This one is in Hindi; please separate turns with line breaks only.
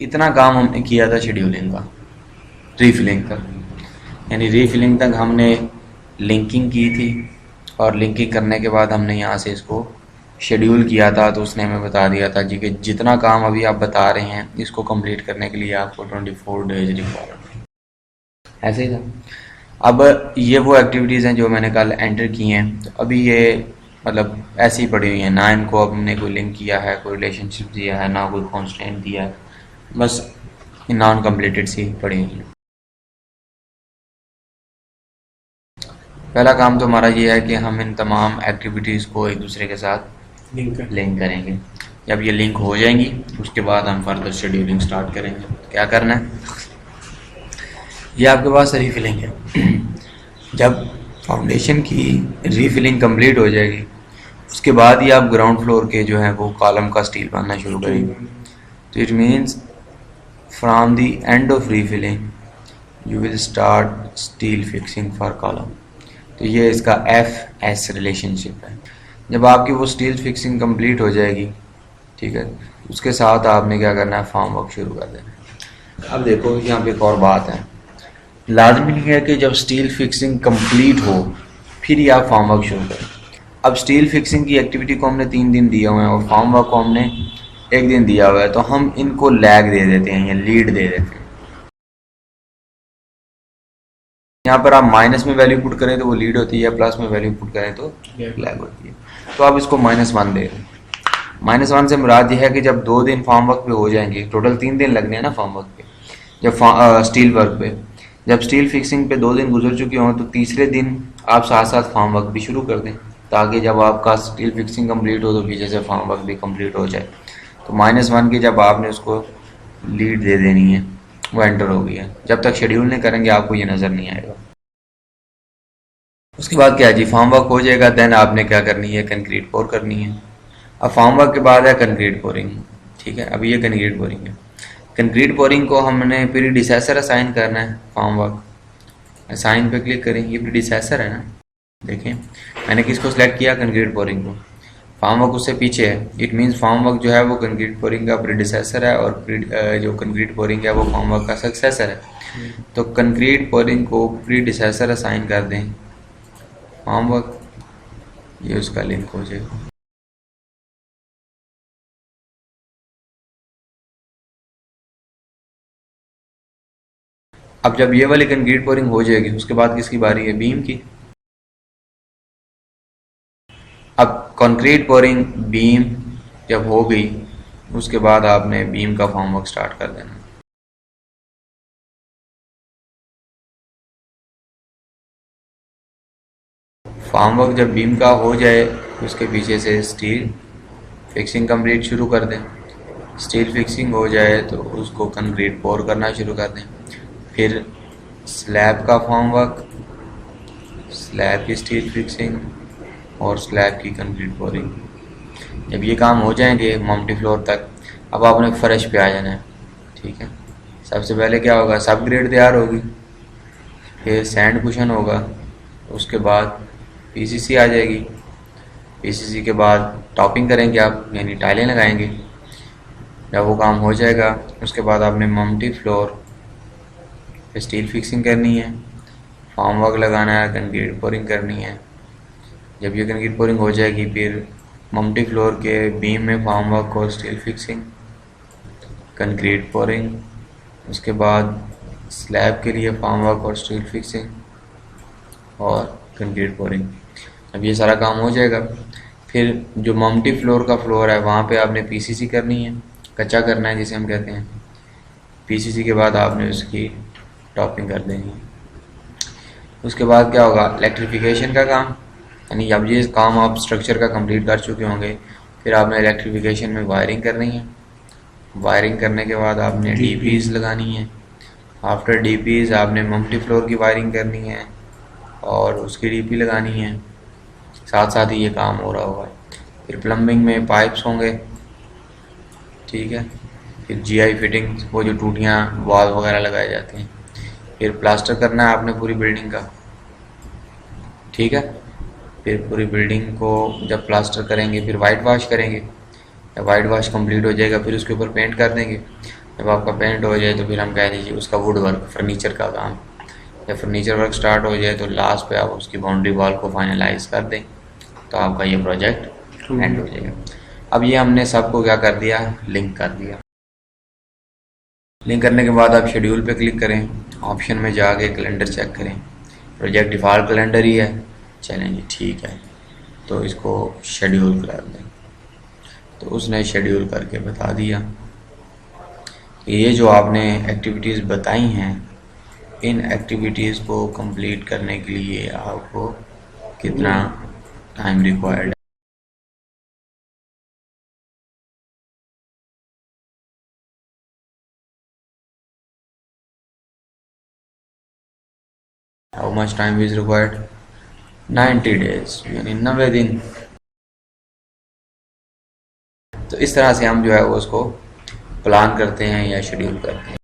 इतना काम हमने किया था शेड्यूलिंग का, रीफिलिंग का, यानी रीफिलिंग तक हमने लिंकिंग की थी, और लिंकिंग करने के बाद हमने यहाँ से इसको शेड्यूल किया था। तो उसने हमें बता दिया था जी कि जितना काम अभी आप बता रहे हैं इसको कंप्लीट करने के लिए आपको 24 डेज रिक्वायर्ड, ऐसे ही था। अब ये वो एक्टिविटीज़ हैं जो मैंने कल एंटर की हैं, तो अभी ये मतलब ऐसी ही पड़ी हुई हैं, ना इनको अब हमने कोई लिंक किया है, कोई रिलेशनशिप दिया है, ना कोई कॉन्स्टेंट दिया है, बस नॉन कम्प्लीटेड सी पड़ी हुई हैं। पहला काम तो हमारा ये है कि हम इन तमाम एक्टिविटीज़ को एक दूसरे के साथ लिंक करेंगे। जब ये लिंक हो जाएंगी उसके बाद हम फर्दर शेड्यूलिंग स्टार्ट करेंगे। क्या करना है, ये आपके पास रीफिलिंग है। जब फाउंडेशन की रीफिलिंग कंप्लीट हो जाएगी उसके बाद ही आप ग्राउंड फ्लोर के जो है वो कॉलम का स्टील बांधना शुरू करेंगे। तो it means from the end of refilling you will start steel fixing for column. तो ये इसका एफ एस रिलेशनशिप है। जब आपकी वो स्टील फिक्सिंग कंप्लीट हो जाएगी, ठीक है, उसके साथ आपने क्या करना है, फॉर्म वर्क शुरू कर देना है। अब देखो यहाँ पे एक और बात है, लाजमी नहीं है कि जब स्टील फिक्सिंग कंप्लीट हो फिर ही आप फॉर्म वर्क शुरू करें। अब स्टील फिक्सिंग की एक्टिविटी को हमने 3 दिन दिए हुए हैं और फॉर्म वर्क को हमने 1 दिन दिया हुआ है, तो हम इनको लैग दे देते हैं या लीड दे देते हैं। यहाँ पर आप माइनस में वैल्यू पुट करें तो वो लीड होती है, या प्लस में वैल्यू पुट करें तो लैग होती है। तो आप इसको -1 दे रहे हैं। -1 से मुराद ये है कि जब 2 दिन फॉर्म वर्क पे हो जाएंगे, टोटल 3 दिन लगने हैं ना फॉर्म वर्क पे, जब स्टील वर्क पे, जब स्टील फिक्सिंग पे 2 दिन गुजर चुके हों तो तीसरे दिन आप साथ साथ फॉर्म वर्क भी शुरू कर दें, ताकि जब आपका स्टील फिक्सिंग कंप्लीट हो तो पीछे से फॉर्म वर्क भी कंप्लीट हो जाए। तो -1 की जब आपने उसको लीड दे देनी है, वो एंटर हो गई है। जब तक शेड्यूल नहीं करेंगे आपको ये नज़र नहीं आएगा। उसके बाद क्या है जी, फॉर्म वर्क हो जाएगा, देन आपने क्या करनी है, कंक्रीट पोर करनी है। अब फॉर्म वर्क के बाद है कंक्रीट पोरिंग, ठीक है। अभी ये कंक्रीट पोरिंग है। कंक्रीट पोरिंग को हमने प्रीडिसेसर असाइन करना है। फॉर्म वर्क असाइन पे क्लिक करें, ये प्रीडिसेसर है ना, देखें मैंने किसको सिलेक्ट किया, कंक्रीट पोरिंग को। फॉर्म वर्क उससे पीछे है, इट मीन्स फॉर्म वर्क जो है वो कंक्रीट पोरिंग का प्रीडिसेसर है, और जो कंक्रीट पोरिंग है वो फॉर्म वर्क का सक्सेसर है। तो कंक्रीट पोरिंग को प्रीडिसेसर असाइन कर दें फॉर्म वर्क, ये उसका लिंक हो जाएगा। अब जब ये वाली कंक्रीट पोरिंग हो जाएगी उसके बाद किसकी बारी है, बीम की। अब कंक्रीट पोरिंग बीम जब हो गई उसके बाद आपने बीम का फॉर्म वर्क स्टार्ट कर देना। फॉर्म वर्क जब बीम का हो जाए उसके पीछे से स्टील फिक्सिंग कंप्लीट शुरू कर दें। स्टील फिक्सिंग हो जाए तो उसको कंक्रीट पोर करना शुरू कर दें। फिर स्लैब का फॉर्म वर्क, स्लैब की स्टील फिक्सिंग और स्लैब की कंक्रीट पोरिंग। जब ये काम हो जाएंगे मल्टी फ्लोर तक, अब आपने फर्श पे आ जाना है, ठीक है। सबसे पहले क्या होगा, सब ग्रेड तैयार होगी, फिर सैंड कुशन होगा, उसके बाद पीसीसी आ जाएगी। पीसीसी के बाद टॉपिंग करेंगे आप, यानी टाइलें लगाएंगे। जब वो काम हो जाएगा उसके बाद आपने मल्टी फ्लोर पे स्टील फिक्सिंग करनी है, फॉर्म वर्क लगाना है, कंक्रीट पोरिंग करनी है। जब ये कंक्रीट पोरिंग हो जाएगी फिर मल्टी फ्लोर के बीम में फॉर्म वर्क और स्टील फिक्सिंग, कंक्रीट पोरिंग, उसके बाद स्लैब के लिए फॉर्म वर्क और स्टील फिक्सिंग और कंक्रीट पोरिंग। अब ये सारा काम हो जाएगा फिर जो मल्टी फ्लोर का फ्लोर है वहाँ पे आपने पीसीसी करनी है, कच्चा करना है जिसे हम कहते हैं। पीसीसी के बाद आपने उसकी टॉपिंग कर देनी है। उसके बाद क्या होगा, इलेक्ट्रिफिकेशन का काम, यानी जब ये काम आप स्ट्रक्चर का कंप्लीट कर चुके होंगे फिर आपने इलेक्ट्रिफिकेशन में वायरिंग करनी है। वायरिंग करने के बाद आपने डीपीज लगानी है। आफ्टर डीपीज आपने मल्टी फ्लोर की वायरिंग करनी है और उसकी डीपी लगानी है, साथ साथ ही ये काम हो रहा होगा। फिर प्लम्बिंग में पाइप्स होंगे, ठीक है। फिर जीआई फिटिंग, वो जो टूटियाँ वॉल वगैरह लगाए जाते हैं। फिर प्लास्टर करना है आपने पूरी बिल्डिंग का, ठीक है। फिर पूरी बिल्डिंग को जब प्लास्टर करेंगे फिर वाइट वॉश करेंगे। जब वाइट वॉश कंप्लीट हो जाएगा फिर उसके ऊपर पेंट कर देंगे। जब आपका पेंट हो जाए तो फिर हम कह दीजिए उसका वुड वर्क, फर्नीचर का काम। जब फर्नीचर वर्क स्टार्ट हो जाए तो लास्ट पे आप उसकी बाउंड्री वॉल को फाइनलाइज कर दें, तो आपका ये प्रोजेक्ट एंड हो जाएगा। अब ये हमने सबको क्या कर दिया, लिंक कर दिया। लिंक करने के बाद आप शेड्यूल पे क्लिक करें, ऑप्शन में जाके कैलेंडर चेक करें, प्रोजेक्ट डिफ़ॉल्ट कैलेंडर ही है, चलें जी ठीक है, तो इसको शेड्यूल कर दें। तो उसने शेड्यूल करके बता दिया कि ये जो आपने एक्टिविटीज़ बताई हैं, इन एक्टिविटीज़ को कंप्लीट करने के लिए आपको कितना टाइम रिक्वायर्ड है। How much time is required, 90 days, यानी 90 दिन। तो इस तरह से हम जो है वो उसको प्लान करते हैं या शेड्यूल करते हैं।